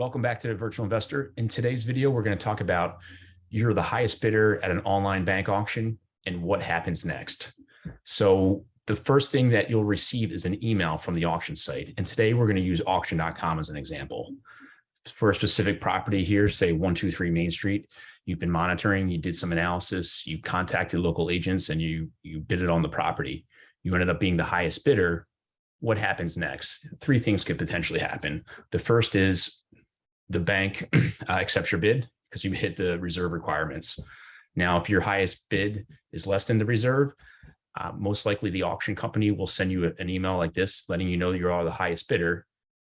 Welcome back to the Virtual Investor. In today's video, we're going to talk about you're the highest bidder at an online bank auction and what happens next. So the first thing that you'll receive is an email from the auction site. And today we're going to use auction.com as an example. For a specific property here, say 123 Main Street, you've been monitoring, you did some analysis, you contacted local agents and you bid it on the property. You ended up being the highest bidder. What happens next? Three things could potentially happen. The first is the bank accepts your bid because you hit the reserve requirements. Now, if your highest bid is less than the reserve, most likely the auction company will send you an email like this, letting you know that you are the highest bidder.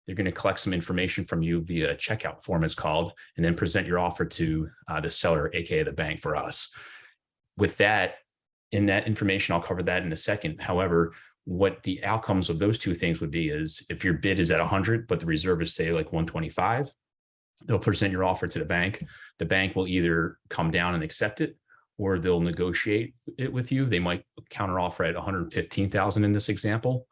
They're going to collect some information from you via a checkout form, it's called, and then present your offer to the seller, aka the bank, for us. With that, in that information, I'll cover that in a second. However, what the outcomes of those two things would be is if your bid is at 100, but the reserve is say like 125, they'll present your offer to the bank. The bank will either come down and accept it, or they'll negotiate it with you. They might counter offer at 115,000 in this example,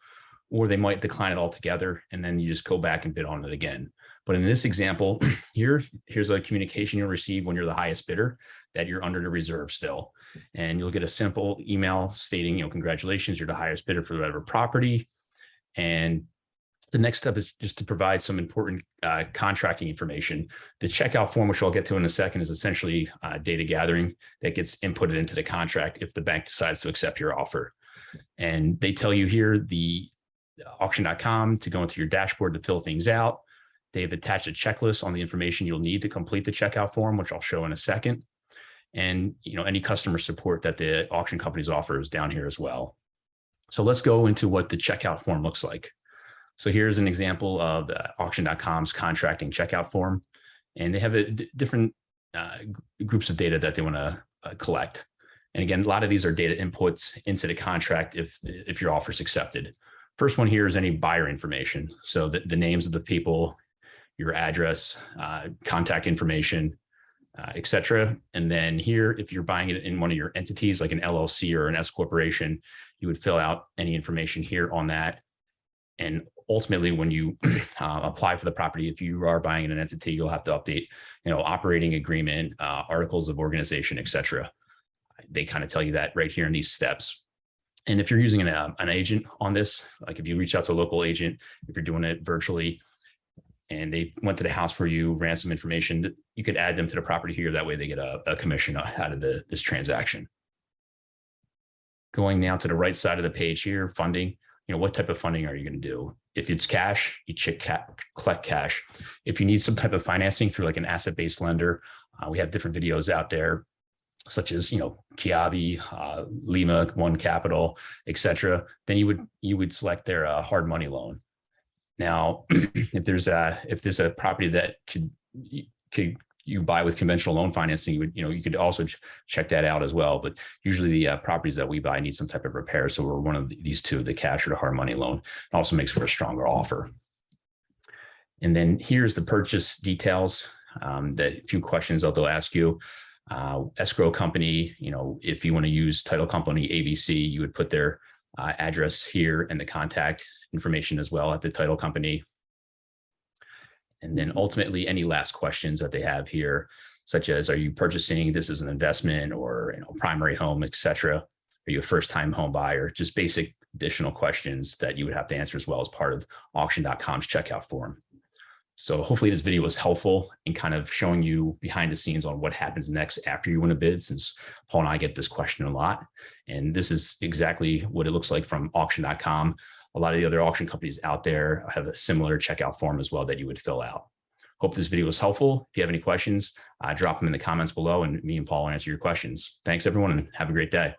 or they might decline it altogether, and then you just go back and bid on it again. But in this example, here's a communication you'll receive when you're the highest bidder that you're under the reserve still. And you'll get a simple email stating, congratulations, you're the highest bidder for whatever property. And the next step is just to provide some important contracting information. The checkout form, which I'll get to in a second, is essentially data gathering that gets inputted into the contract if the bank decides to accept your offer. And they tell you here, the auction.com, to go into your dashboard to fill things out. They've attached a checklist on the information you'll need to complete the checkout form, which I'll show in a second. And any customer support that the auction companies offer is down here as well. So let's go into what the checkout form looks like. So here's an example of auction.com's contracting checkout form. And they have different groups of data that they want to collect. And again, a lot of these are data inputs into the contract if your offer is accepted. First one here is any buyer information. So the names of the people, your address, contact information, et cetera. And then here, if you're buying it in one of your entities, like an LLC or an S corporation, you would fill out any information here on that. And ultimately, when you apply for the property, if you are buying in an entity, you'll have to update, operating agreement, articles of organization, et cetera. They kind of tell you that right here in these steps. And if you're using an agent on this, like if you reach out to a local agent, if you're doing it virtually, and they went to the house for you, ran some information, you could add them to the property here. That way they get a commission out of this transaction. Going now to the right side of the page here, funding. What type of funding are you going to do? If it's cash, you collect cash. If you need some type of financing through like an asset-based lender, we have different videos out there, such as Kiavi, Lima, One Capital, et cetera. Then you would select their hard money loan. Now, if there's a property that could you buy with conventional loan financing, you could also check that out as well. But usually the properties that we buy need some type of repair. So we're one of these two, the cash or the hard money loan. It also makes for a stronger offer. And then here's the purchase details. A few questions that they'll ask you. Escrow company, if you want to use title company ABC, you would put their address here and the contact information as well at the title company. And then ultimately any last questions that they have here, such as, are you purchasing this as an investment or primary home, et cetera? Are you a first-time home buyer? Just basic additional questions that you would have to answer as well as part of auction.com's checkout form. So hopefully this video was helpful in kind of showing you behind the scenes on what happens next after you win a bid, since Paul and I get this question a lot. And this is exactly what it looks like from auction.com. A lot of the other auction companies out there have a similar checkout form as well that you would fill out. Hope this video was helpful. If you have any questions, drop them in the comments below and me and Paul will answer your questions. Thanks everyone and have a great day.